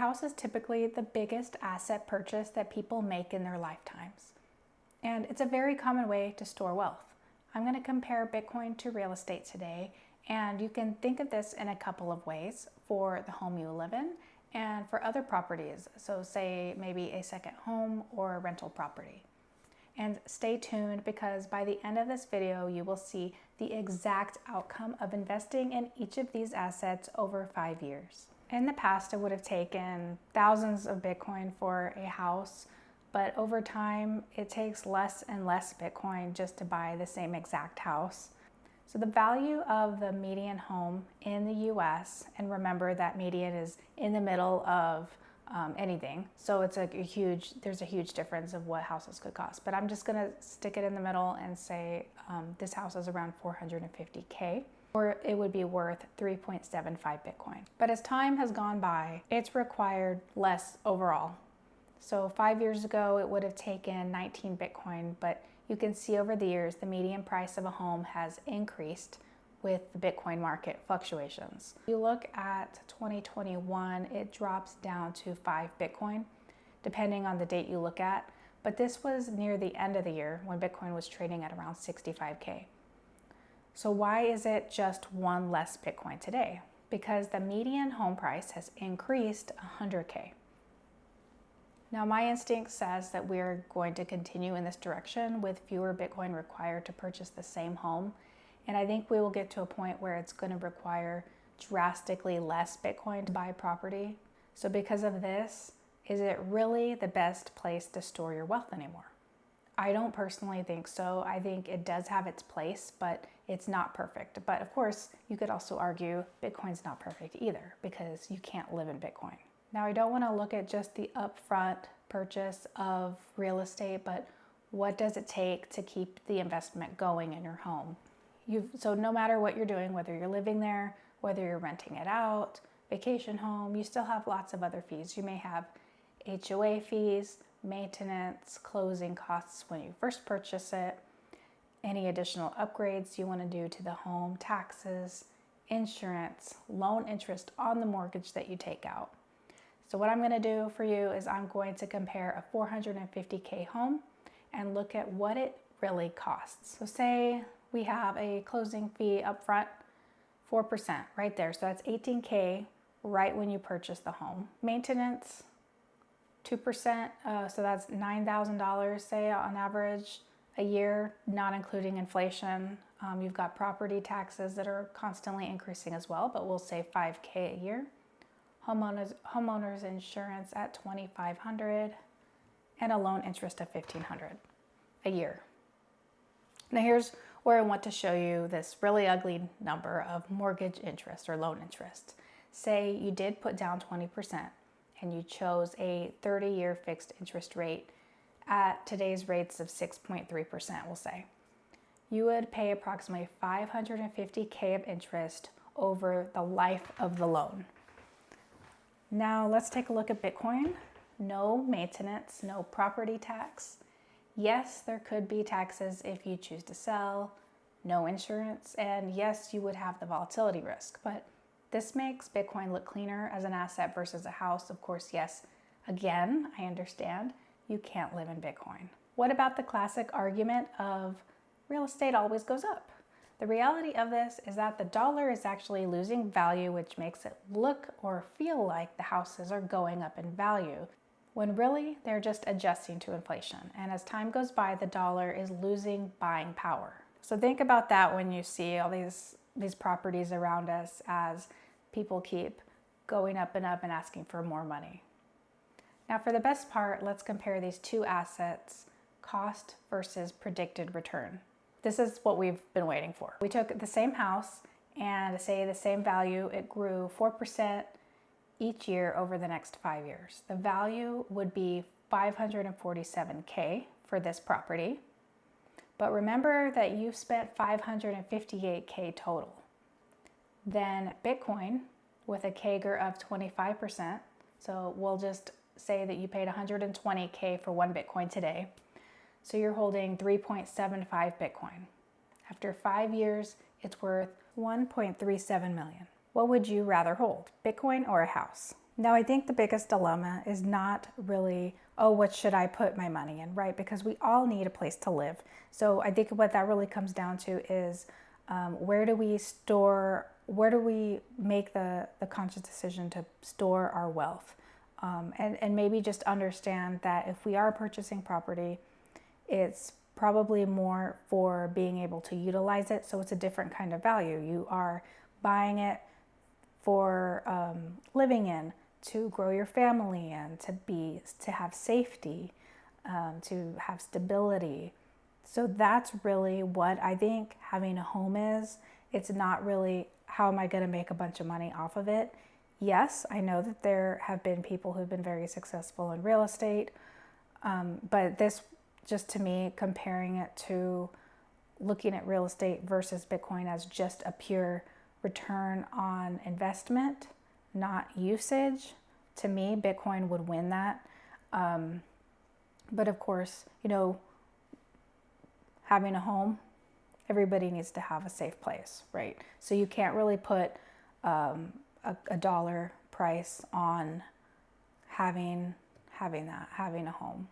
house is typically the biggest asset purchase that people make in their lifetimes. And it's a very common way to store wealth. I'm going to compare Bitcoin to real estate today, and you can think of this in a couple of ways for the home you live in and for other properties. So say maybe a second home or a rental property. And stay tuned, because by the end of this video, you will see the exact outcome of investing in each of these assets over 5 years. In the past, it would have taken thousands of Bitcoin for a house, but over time, it takes less and less Bitcoin just to buy the same exact house. So the value of the median home in the US, and remember that median is in the middle of anything. So it's there's a huge difference of what houses could cost. But I'm just gonna stick it in the middle and say this house is around 450K, or it would be worth 3.75 Bitcoin. But as time has gone by, it's required less overall. So 5 years ago, it would have taken 19 Bitcoin, but you can see over the years, the median price of a home has increased with the Bitcoin market fluctuations. If you look at 2021, it drops down to 5 Bitcoin, depending on the date you look at. But this was near the end of the year when Bitcoin was trading at around 65K. So why is it just one less Bitcoin today? Because the median home price has increased 100K. Now, my instinct says that we're going to continue in this direction with fewer Bitcoin required to purchase the same home. And I think we will get to a point where it's going to require drastically less Bitcoin to buy property. So because of this, is it really the best place to store your wealth anymore? I don't personally think so. I think it does have its place, but it's not perfect. But of course, you could also argue Bitcoin's not perfect either, because you can't live in Bitcoin. Now, I don't want to look at just the upfront purchase of real estate, but what does it take to keep the investment going in your home? So no matter what you're doing, whether you're living there, whether you're renting it out, vacation home, you still have lots of other fees. You may have HOA fees, maintenance, closing costs when you first purchase it, any additional upgrades you want to do to the home, taxes, insurance, loan interest on the mortgage that you take out. So what I'm going to do for you is I'm going to compare a 450K home and look at what it really costs. So say we have a closing fee up front, 4% right there. So that's 18K right when you purchase the home. Maintenance, 2%, so that's $9,000, say, on average a year, not including inflation. You've got property taxes that are constantly increasing as well, but we'll say 5K a year. Homeowners insurance at $2,500, and a loan interest of $1,500 a year. Now here's where I want to show you this really ugly number of mortgage interest or loan interest. Say you did put down 20% and you chose a 30-year fixed interest rate at today's rates of 6.3%, we'll say. You would pay approximately $550K of interest over the life of the loan. Now let's take a look at Bitcoin. No maintenance, no property tax. Yes, there could be taxes if you choose to sell, no insurance, and yes, you would have the volatility risk. But this makes Bitcoin look cleaner as an asset versus a house. Of course, yes, again, I understand you can't live in Bitcoin. What about the classic argument of real estate always goes up? The reality of this is that the dollar is actually losing value, which makes it look or feel like the houses are going up in value, when really they're just adjusting to inflation. And as time goes by, the dollar is losing buying power. So think about that when you see all these properties around us as people keep going up and up and asking for more money. Now for the best part, let's compare these two assets, cost versus predicted return. This is what we've been waiting for. We took the same house and say the same value, it grew 4% each year over the next 5 years. The value would be $547K for this property. But remember that you've spent $558K total. Then Bitcoin with a CAGR of 25%. So we'll just say that you paid $120K for one Bitcoin today. So you're holding 3.75 Bitcoin. After 5 years, it's worth $1.37 million. What would you rather hold, Bitcoin or a house? Now, I think the biggest dilemma is not really, oh, what should I put my money in, right? Because we all need a place to live. So I think what that really comes down to is where do we make the conscious decision to store our wealth? And maybe just understand that if we are purchasing property, it's probably more for being able to utilize it. So it's a different kind of value. You are buying it for living in, to grow your family in, to have safety, to have stability. So that's really what I think having a home is. It's not really how am I going to make a bunch of money off of it. Yes, I know that there have been people who've been very successful in real estate, but this, just to me, comparing it to looking at real estate versus Bitcoin as just a pure return on investment, not usage, to me, Bitcoin would win that. But of course, having a home, everybody needs to have a safe place, right? So you can't really put a dollar price on having a home.